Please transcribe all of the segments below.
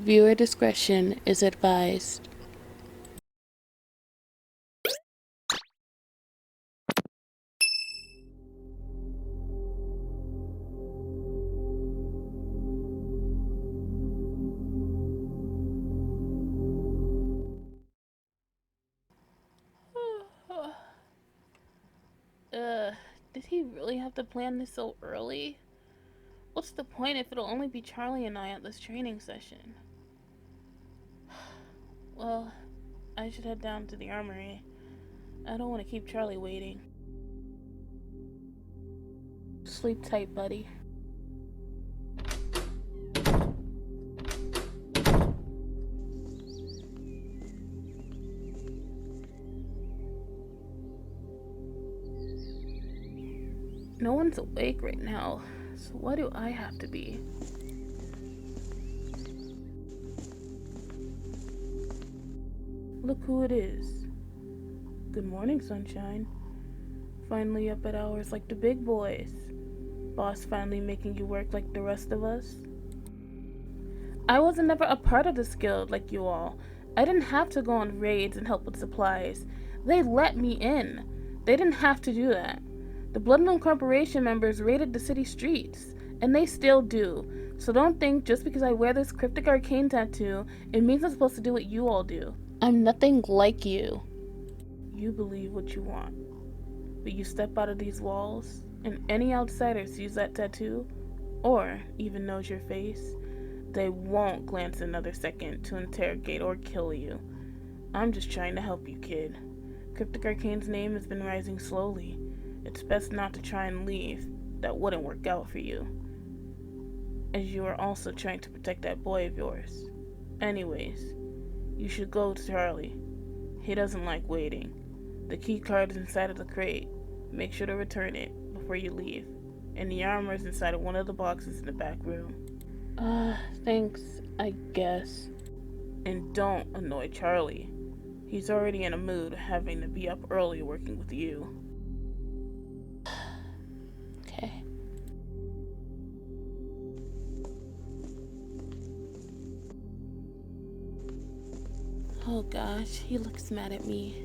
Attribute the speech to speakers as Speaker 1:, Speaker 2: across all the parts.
Speaker 1: Viewer discretion is advised. Did he really have to plan this so early? What's the point if it'll only be Charlie and I at this training session? Well, I should head down to the armory. I don't want to keep Charlie waiting. Sleep tight, buddy. No one's awake right now, so why do I have to be? Look who it is. Good morning, sunshine. Finally up at hours like the big boys. Boss finally making you work like the rest of us? I wasn't never a part of this guild like you all. I didn't have to go on raids and help with supplies. They let me in. They didn't have to do that. The Bloodmoon Corporation members raided the city streets, and they still do. So don't think just because I wear this cryptic arcane tattoo, it means I'm supposed to do what you all do. I'm nothing like you. You believe what you want, but you step out of these walls, and any outsider sees that tattoo, or even knows your face, they won't glance another second to interrogate or kill you. I'm just trying to help you, kid. Cryptic Arcane's name has been rising slowly. It's best not to try and leave. That wouldn't work out for you. As you are also trying to protect that boy of yours. Anyways, you should go to Charlie. He doesn't like waiting. The key card is inside of the crate. Make sure to return it before you leave. And the armor is inside of one of the boxes in the back room. Thanks, I guess. And don't annoy Charlie. He's already in a mood having to be up early working with you. Okay. Oh gosh, he looks mad at me.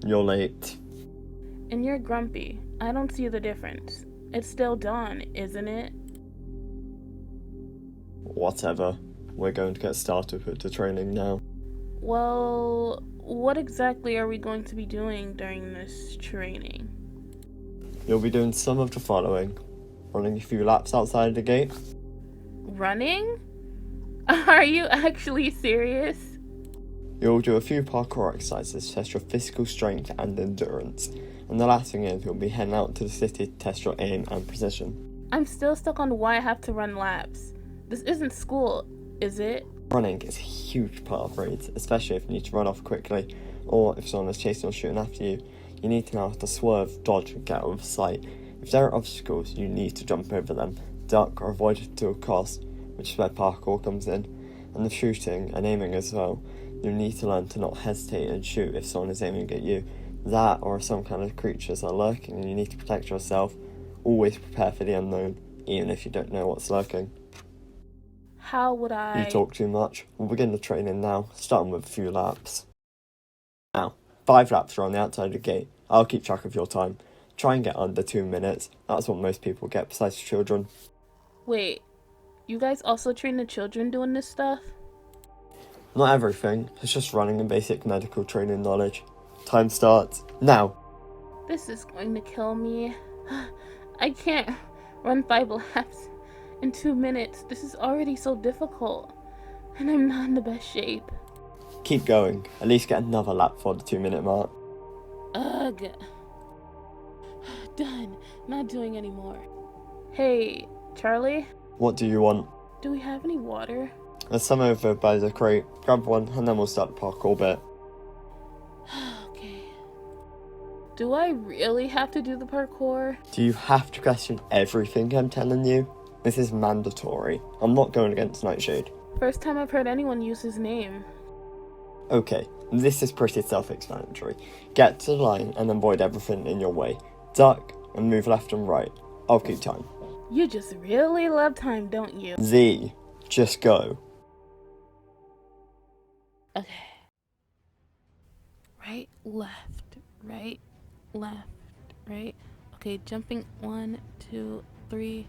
Speaker 2: You're late.
Speaker 1: And you're grumpy. I don't see the difference. It's still dawn, isn't it?
Speaker 2: Whatever. We're going to get started with the training now.
Speaker 1: Well, what exactly are we going to be doing during this training?
Speaker 2: You'll be doing some of the following. Running a few laps outside the gate.
Speaker 1: Running? Are you actually serious?
Speaker 2: You'll do a few parkour exercises to test your physical strength and endurance. And the last thing is you'll be heading out to the city to test your aim and precision.
Speaker 1: I'm still stuck on why I have to run laps. This isn't school, is it?
Speaker 2: Running is a huge part of raids, especially if you need to run off quickly, or if someone is chasing or shooting after you. You need to know how to swerve, dodge, and get out of sight. If there are obstacles, you need to jump over them, duck or avoid it to a cost, which is where parkour comes in. And the shooting and aiming as well. You need to learn to not hesitate and shoot if someone is aiming at you. That or some kind of creatures are lurking and you need to protect yourself. Always prepare for the unknown, even if you don't know what's lurking.
Speaker 1: How would I...
Speaker 2: You talk too much. We'll begin the training now, starting with a few laps. Now, 5 laps are on the outside of the gate. I'll keep track of your time. Try and get under 2 minutes. That's what most people get besides children.
Speaker 1: Wait, you guys also train the children doing this stuff?
Speaker 2: Not everything, it's just running and basic medical training knowledge. Time starts now.
Speaker 1: This is going to kill me. I can't run 5 laps in 2 minutes. This is already so difficult. And I'm not in the best shape.
Speaker 2: Keep going. At least get another lap for the 2-minute mark.
Speaker 1: Ugh. Done. Not doing anymore. Hey, Charlie?
Speaker 2: What do you want?
Speaker 1: Do we have any water?
Speaker 2: There's some over by the crate. Grab one and then we'll start the parkour bit.
Speaker 1: Okay. Do I really have to do the parkour?
Speaker 2: Do you have to question everything I'm telling you? This is mandatory. I'm not going against Nightshade.
Speaker 1: First time I've heard anyone use his name.
Speaker 2: Okay, this is pretty self-explanatory. Get to the line and avoid everything in your way. Duck and move left and right. I'll keep time.
Speaker 1: You just really love time, don't you?
Speaker 2: Z, just go.
Speaker 1: Okay. Right, left, right, left, right. Okay, jumping 1, 2, 3,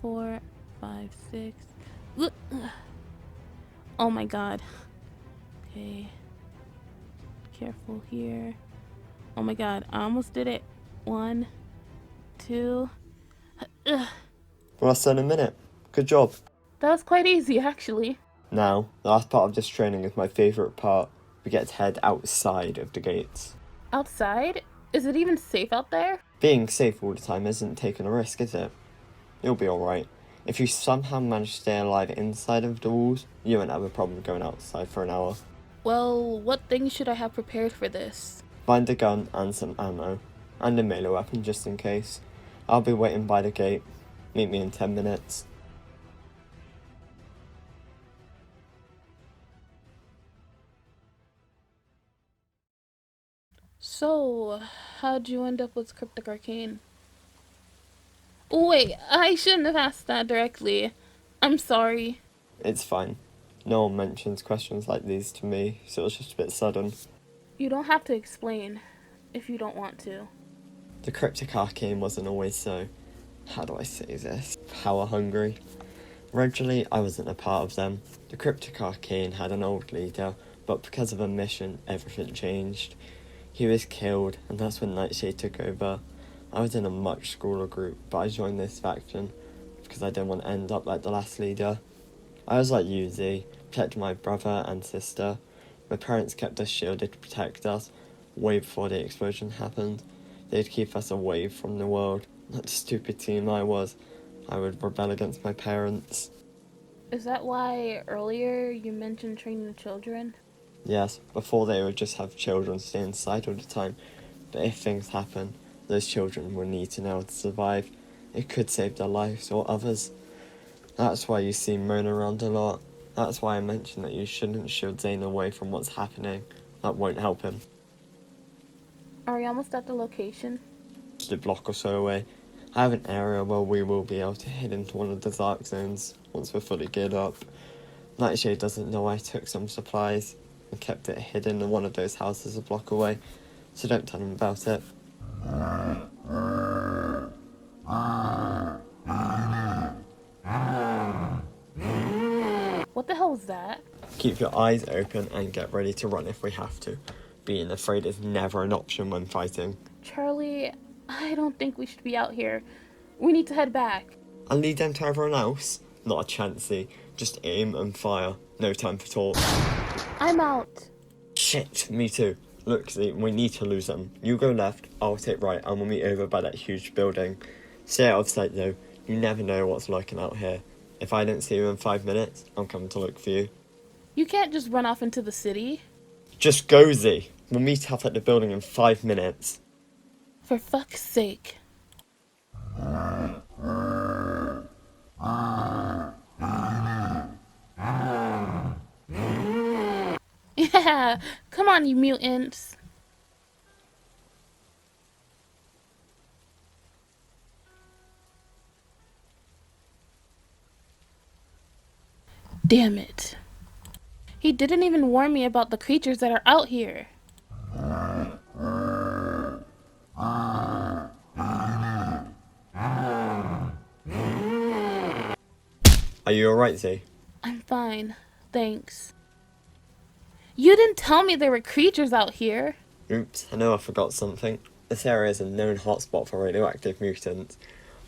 Speaker 1: 4, 5, 6. Oh my god. Okay. Careful here. Oh my god, I almost did it. 1, 2.
Speaker 2: Less than a minute. Good job.
Speaker 1: That was quite easy, actually.
Speaker 2: Now, the last part of this training is my favourite part. We get to head outside of the gates.
Speaker 1: Outside? Is it even safe out there?
Speaker 2: Being safe all the time isn't taking a risk, is it? You'll be alright. If you somehow manage to stay alive inside of the walls, you won't have a problem going outside for an hour.
Speaker 1: Well, what things should I have prepared for this?
Speaker 2: Find a gun and some ammo, and a melee weapon just in case. I'll be waiting by the gate. Meet me in 10 minutes.
Speaker 1: So, how'd you end up with Cryptic Arcane? Wait, I shouldn't have asked that directly. I'm sorry.
Speaker 2: It's fine. No one mentions questions like these to me, so it was just a bit sudden.
Speaker 1: You don't have to explain if you don't want to.
Speaker 2: The Cryptic Arcane wasn't always so, how do I say this, power hungry. Originally, I wasn't a part of them. The Cryptic Arcane had an old leader, but because of a mission, everything changed. He was killed, and that's when Nightshade took over. I was in a much smaller group, but I joined this faction because I didn't want to end up like the last leader. I was like you, Z, protecting my brother and sister. My parents kept us shielded to protect us way before the explosion happened. They'd keep us away from the world. Like the stupid teen I was, I would rebel against my parents.
Speaker 1: Is that why earlier you mentioned training the children?
Speaker 2: Yes, before they would just have children stay inside all the time. But if things happen, those children will need to know how to survive. It could save their lives or others. That's why you see Mona around a lot. That's why I mentioned that you shouldn't shield Zane away from what's happening. That won't help him.
Speaker 1: Are we almost at the location?
Speaker 2: Just a block or so away. I have an area where we will be able to head into one of the dark zones once we're fully geared up. Nightshade doesn't know I took some supplies and kept it hidden in one of those houses a block away, so don't tell him about it.
Speaker 1: What the hell was that?
Speaker 2: Keep your eyes open and get ready to run if we have to. Being afraid is never an option when fighting.
Speaker 1: Charlie, I don't think we should be out here. We need to head back.
Speaker 2: I'll lead them to everyone else. Not a chancy. Just aim and fire. No time for talk.
Speaker 1: I'm out.
Speaker 2: Shit, me too. Look, Z, we need to lose them. You go left, I'll take right, and we'll meet over by that huge building. Stay out of sight though. You never know what's lurking out here. If I don't see you in 5 minutes, I'm coming to look for you.
Speaker 1: You can't just run off into the city.
Speaker 2: Just go, Z. We'll meet up at the building in 5 minutes.
Speaker 1: For fuck's sake. Yeah, come on, you mutants. Damn it. He didn't even warn me about the creatures that are out here.
Speaker 2: Are you alright, Z?
Speaker 1: I'm fine, thanks. You didn't tell me there were creatures out here.
Speaker 2: Oops, I know I forgot something. This area is a known hotspot for radioactive mutants.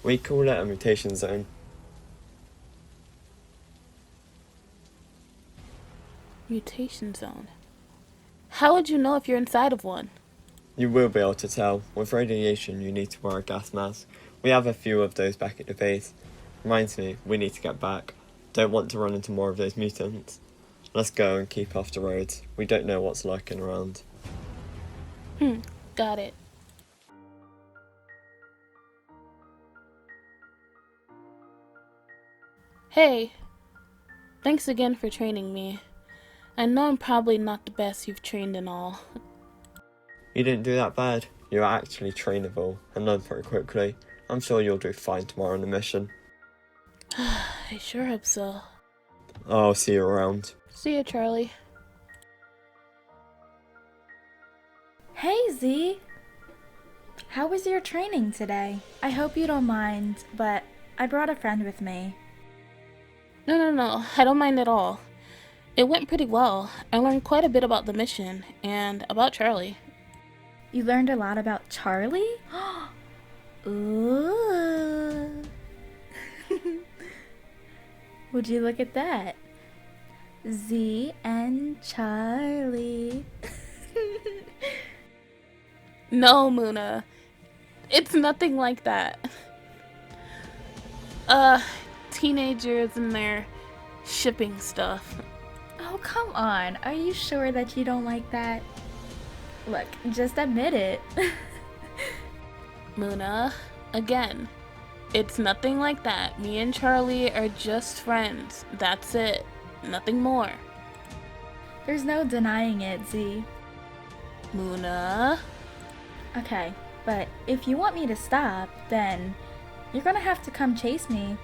Speaker 2: We call it a mutation zone.
Speaker 1: Mutation zone. How would you know if you're inside of one?
Speaker 2: You will be able to tell. With radiation, you need to wear a gas mask. We have a few of those back at the base. Reminds me, we need to get back. Don't want to run into more of those mutants. Let's go and keep off the roads. We don't know what's lurking around.
Speaker 1: Got it. Hey, thanks again for training me. I know I'm probably not the best you've trained and all.
Speaker 2: You didn't do that bad. You're actually trainable and learn pretty quickly. I'm sure you'll do fine tomorrow on the mission.
Speaker 1: I sure hope so.
Speaker 2: I'll see you around.
Speaker 1: See ya, Charlie.
Speaker 3: Hey, Z! How was your training today? I hope you don't mind, but I brought a friend with me.
Speaker 1: No, I don't mind at all. It went pretty well. I learned quite a bit about the mission, and about Charlie.
Speaker 3: You learned a lot about Charlie? Ooh. Would you look at that? Z and Charlie.
Speaker 1: No, Muna. It's nothing like that. Teenagers and their shipping stuff.
Speaker 3: Oh, come on. Are you sure that you don't like that? Look, just admit it.
Speaker 1: Muna, again, it's nothing like that. Me and Charlie are just friends. That's it. Nothing more.
Speaker 3: There's no denying it, Z.
Speaker 1: Muna.
Speaker 3: Okay, but if you want me to stop, then you're gonna have to come chase me.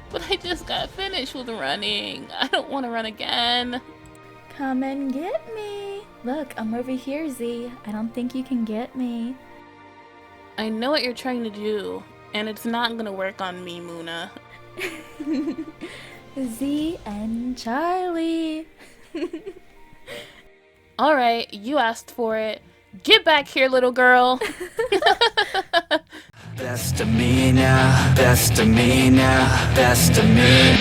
Speaker 1: But I just got finished with running. I don't want to run again.
Speaker 3: Come and get me. Look, I'm over here, Z. I don't think you can get me.
Speaker 1: I know what you're trying to do, and it's not gonna work on me, Muna.
Speaker 3: Z and Charlie.
Speaker 1: Alright, you asked for it. Get back here, little girl.
Speaker 4: Best of me now, best of me now, best of me.